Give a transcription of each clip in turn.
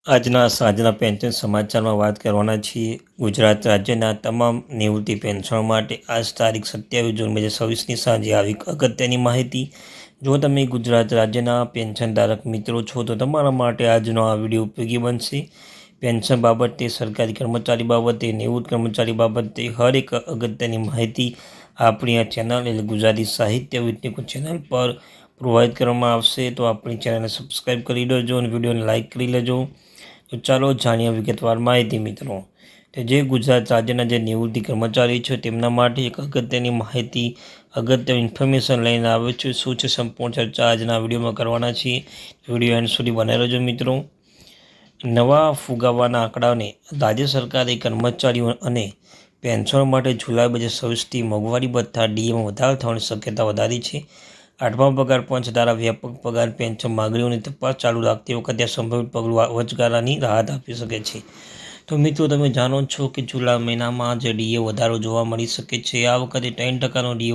આજના સાંજના પેન્શન સમાચારમાં વાત કરવાના છીએ. ગુજરાત રાજ્યના તમામ નિવૃત્તિ પેન્શનો માટે આજ તારીખ 27 જૂન 2026ની સાંજે આવી અગત્યની માહિતી. જો તમે ગુજરાત રાજ્યના પેન્શનધારક મિત્રો છો તો તમારા માટે આજનો આ વિડીયો ઉપયોગી બનશે. પેન્શન બાબતે, સરકારી કર્મચારી બાબતે, નિવૃત્ત કર્મચારી બાબતે હરેક અગત્યની માહિતી આપણી આ ચેનલ એટલે ગુજરાતી સાહિત્ય વિદ્યાકો ચેનલ પર પ્રોવાઈડ કરવામાં આવશે. તો આપણી ચેનલને સબસ્ક્રાઈબ કરી લેજો અને વિડીયોને લાઇક કરી લેજો. તો ચાલો જાણીએ વિગતવાર માહિતી મિત્રો. તો જે ગુજરાત રાજ્યના જે નિવૃત્તિ કર્મચારી છે તેમના માટે એક અગત્યની માહિતી, અગત્યની ઇન્ફોર્મેશન લઈને આવે છે. શું છે સંપૂર્ણ ચર્ચા આજના વિડીયોમાં કરવાના છીએ. વિડીયો એન્ડ સુધી બનાવી રહેજો મિત્રો. નવા ફુગાવાના આંકડાને રાજ્ય સરકારે કર્મચારીઓ અને પેન્શનો માટે જુલાઈ 2026થી મોંઘવારી ભથ્થા ડીએમાં વધારો થવાની શક્યતા વધારી છે. 8મા પગાર પંચ દ્વારા વ્યાપક પગાર પેન્શન માગણીઓની તપાસ ચાલુ રાખતી વખતે આ સંભવિત પગલું વચગાળાની રાહત આપી શકે છે. તો મિત્રો તમે જાણો છો કે જુલાઈ મહિનામાં જે ડીએ વધારો જોવા મળી શકે છે. આ વખતે 3%નો ડીએ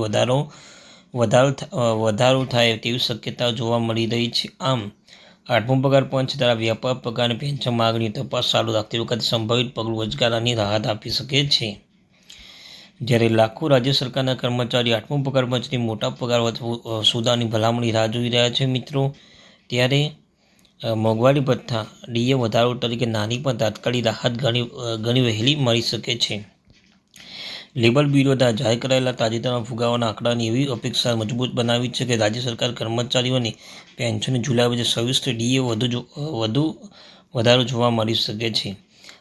વધારો થાય તેવી શક્યતા જોવા મળી રહી છે. આમ 8મો પગાર પંચ દ્વારા વ્યાપક પગાર પેન્શન માગણીની તપાસ ચાલુ રાખતી વખતે સંભવિત પગલું વચગાળાની રાહત આપી શકે છે. જ્યારે લાખો રાજ્ય સરકારના કર્મચારી 8મો પગાર પંચની મોટા પગાર સુધારની ભલામણની રાહ જોઈ રહ્યા છે મિત્રો, ત્યારે મોંઘવારી ભથ્થા ડીએ વધારો તરીકે નાની પણ તાત્કાલિક રાહત ઘણી વહેલી મળી શકે છે. લેબર બ્યુરો દ્વારા જાહેર કરાયેલા તાજેતરના ફુગાવાના આંકડાની એવી અપેક્ષા મજબૂત બનાવી છે કે રાજ્ય સરકાર કર્મચારીઓની પેન્શનની જુલાઈ 2026થી ડીએ વધુ વધારો જોવા મળી શકે છે.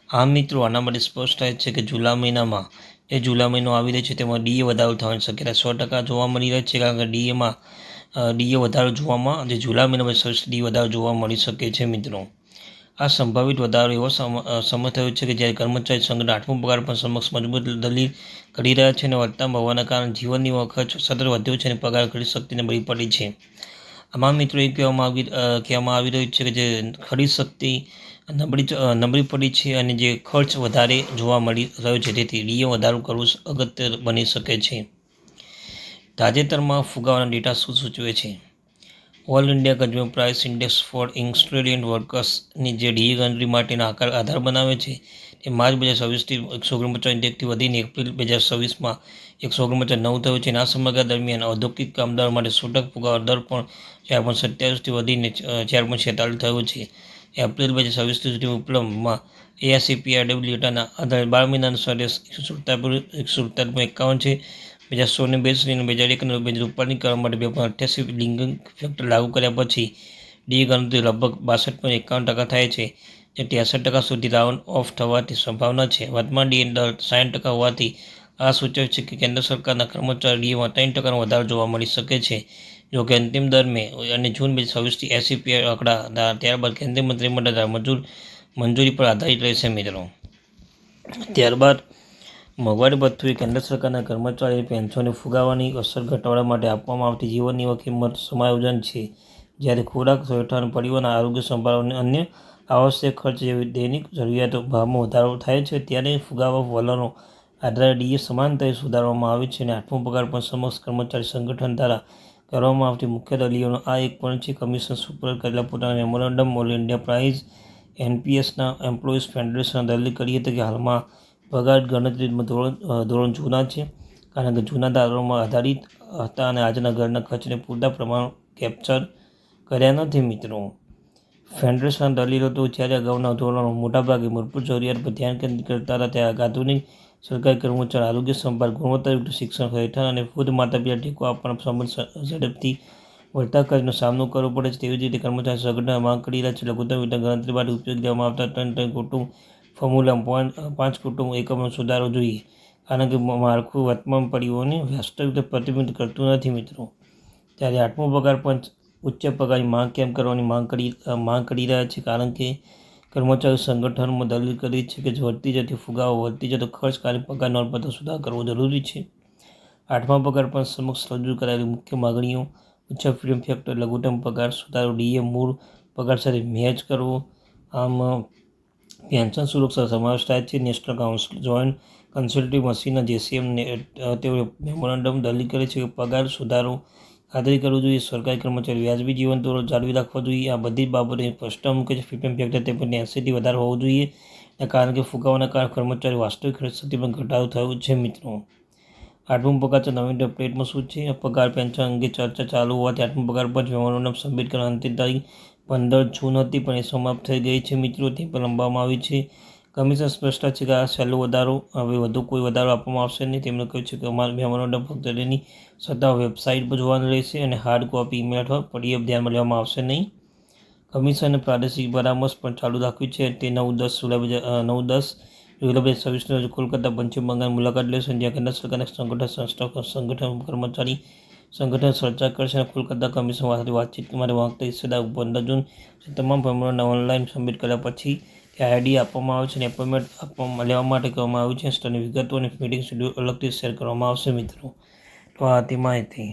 આમ મિત્રો આના માટે સ્પષ્ટ થાય છે કે જુલાઈ મહિનો આવી રહ્યો છે તેમાં ડીએ વધારો થવાની શક્યતા 100% જોવા મળી રહી છે. કારણ કે ડીએ વધારો જોવામાં જે જુલાઈ મહિનામાં ડીએ વધારો જોવા મળી શકે છે મિત્રો. આ સંભવિત વધારો એવો સમય થયો છે કે જ્યારે કર્મચારી સંગઠન 8મો પગાર પણ સમક્ષ મજબૂત દલીલ કરી રહ્યા છે અને વધતા હોવાના કારણે જીવનની ખર્ચ સતત વધ્યો છે અને પગાર ખરીદ શક્તિને બળી પડી છે. આમાં મિત્રો એ કહેવામાં આવી રહ્યું છે કે જે ખરીદ શક્તિ નબળી પડી છે અને જે ખર્ચ વધારે જોવા મળી રહ્યો છે, તેથી ડીએ વધારો કરવું અગત્ય બની શકે છે. તાજેતરમાં ફુગાવાના ડેટા શું સૂચવે છે? All India consumer price index for industrial વર્કર્સની જે ડીએ ગણતરી માટેના આધાર બનાવે છે તે માર્ચ 2026થી 149 ઇન્ડેક્સથી વધીને એપ્રિલ 2026માં 149 થયો છે. આ સમયગાળા દરમિયાન ઔદ્યોગિક કામદારો માટે છૂટક ફુગાવાનો દર પણ 4.27થી વધીને 4.46 થયો છે. એપ્રિલ 2026 સુધીમાં ઉપલબ્ધમાં AICPIW ડેટાના આધારે 12 મહિનાનો સરેરાશ 147.51 છે. 2016ની બેઝ અને 2001ના બેઝ રૂપાની કરવા માટે 2.88 લિંકિંગ ફેક્ટર લાગુ કર્યા પછી ડીએ ગણતરી લગભગ 62.51% થાય છે, જે 63% સુધી રાઉન્ડ ઓફ થવાની સંભાવના છે. વર્તમાન ડીએ દર 60% હોવાથી આ સૂચવે છે કે કેન્દ્ર સરકારના કર્મચારી ડીએમાં 3%નો વધારો જોવા મળી શકે છે. જો કે અંતિમ દર મે અને જૂન 2026થી AICPI આંકડા ત્યારબાદ કેન્દ્રીય મંત્રીમંડળ દ્વારા મંજૂરી પર આધારિત રહેશે મિત્રો. ત્યારબાદ મોંઘવારી ભથ્થું એ કેન્દ્ર સરકારના કર્મચારી પેન્શનને ફુગાવાની અસર ઘટાડવા માટે આપવામાં આવતી જીવન કિંમત સમાયોજન છે. જ્યારે ખોરાક, રહેઠાણ, પરિવહન, આરોગ્ય સંભાળ અને અન્ય આવશ્યક ખર્ચ જેવી દૈનિક જરૂરિયાતો ભાવમાં વધારો થાય છે, ત્યારે ફુગાવા વલણો આધારે ડીએ સમાનતાએ સુધારવામાં આવે છે. અને 8મો પગાર પણ સમક્ષ કર્મચારી સંગઠન દ્વારા કરવામાં આવતી મુખ્ય દલીલોનો આ એક પણ છે. કમિશન સુપરત કરેલા પોતાના મેમોરેન્ડમ ઓલ ઇન્ડિયા પ્રાઇસ એનપીએસના એમ્પ્લોઈઝ ફેડરેશને દલીલ કરી હતી કે હાલમાં પગાર ગણતરી ધોરણ જૂના છે, કારણ કે જૂના ધારણોમાં આધારિત હતા અને આજના ઘરના ખર્ચને પૂરતા પ્રમાણ કેપ્ચર કર્યા નથી મિત્રો. ફેડરેશનના દલીલો તો જ્યારે અગાઉના ધોરણો મોટાભાગે મૂળભૂત જરૂરિયાત પર ધ્યાન કેન્દ્રિત કરતા હતા, ત્યારે આધુનિક સરકારી કર્મચારી આરોગ્ય સંભાળ, ગુણવત્તાયુક્ત શિક્ષણ, રહેઠાણ અને વૃદ્ધ માતાપિતા ટેકો આપવાના સંબંધ ઝડપથી વધતા ખર્ચનો સામનો કરવો પડે છે. તેવી જ રીતે કર્મચારી સંગઠન માંગ કરી રહ્યા છે લઘુત્તમ વેતન ગણતરી માટે ઉપયોગી લેવામાં આવતા 3 કુટુંબ ફોર્મ્યુલા 5 કુટુંબ એકમનો સુધારો જોઈએ, કારણ કે માળખું વર્તમાન પરિબળોને વાસ્તવિકતા પ્રતિબિંબિત કરતું નથી મિત્રો. ત્યારે 8મો પગાર પંચ ઉચ્ચ પગારની માંગ કેમ કરવાની માંગ કરી રહ્યા છે? કારણ કે કર્મચારી સંગઠનમાં દલીલ કરી છે કે વધતી જતી ફુગાવો, વધતી જતો ખર્ચ કારણે પગાર નોંધપાત્ર સુધારો કરવો જરૂરી છે. 8મા પગાર પંચ સમક્ષ રજૂ કરાયેલી મુખ્ય માગણીઓ: ઊંચા ફ્રીડમ ફેક્ટર, લઘુત્તમ પગાર સુધારો, ડીએ મૂળ પગાર સાથે મેચ કરવો. આમ પેન્શન સુરક્ષા સમાવેશ થાય છે. નેશનલ કાઉન્સિલ જોઈન્ટ કન્સલ્ટિવ મશીનના JCM તેઓએ મેમોરેન્ડમ દલીલ કરે છે કે પગાર સુધારો ખાતરી કરવી જોઈએ. સરકારી કર્મચારી વ્યાજબી જીવન ધોરણ જાળવી રાખવા જોઈએ. આ બધી જ બાબતો સ્પષ્ટ મૂકે છે. પીપીએમ ફેક્ટર તે પણ 80થી વધારે હોવું જોઈએ, કારણ કે ફુગાવાના કારણે કર્મચારી વાસ્તવિક ખર્ચ સ્થિતિમાં ઘટાડો થયો છે. મિત્રો, 8મો પગાર પંચ નવીન અપડેટમાં શું છે? પગાર પેન્શન અંગે ચર્ચા ચાલુ હોવાથી 8મો પગાર પંચ મેમોરેન્ડમ સબમિટ કરવાની અંતિમ તારીખ 15 જૂન હતી, પણ એ સમાપ્ત થઈ ગઈ છે. મિત્રો, તે પણ લંબાવવામાં આવી છે. કમિશન સ્પષ્ટ છે કે આ સહેલો વધારો, હવે વધુ કોઈ વધારો આપવામાં આવશે નહીં. તેમણે કહ્યું છે કે અમારા મેમોરેન્ડમ ફક્ત તેની સત્તાવાર વેબસાઇટ પર જોવાનું રહેશે અને હાર્ડ કોપી, ઈમેલ અથવા પીડીએફ ધ્યાનમાં લેવામાં આવશે નહીં. કમિશને પ્રાદેશિક પરામર્શ પણ ચાલુ રાખ્યું છે. તે 9-10 જુલાઈ 2026 રોજ કોલકાતા, પશ્ચિમ બંગાળની મુલાકાત લેશે, જ્યાં કેન્દ્ર સરકારના સંગઠન કર્મચારી સંગઠન ચર્ચા કરશે અને કોલકાતા કમિશન સાથે વાતચીત માટે માંગતા હિસ્સેદાર 15 જૂન તમામ મેમોરેન્ડમ ઓનલાઈન સબમિટ કર્યા પછી તે આઈડી આપવામાં આવે છે અને એપોઇન્ટમેન્ટ લેવા માટે કહેવામાં આવ્યું છે. સ્તરની વિગતો અને મીટિંગ શેડ્યુલ અલગથી શેર કરવામાં આવશે. મિત્રો, તો આ હતી માહિતી.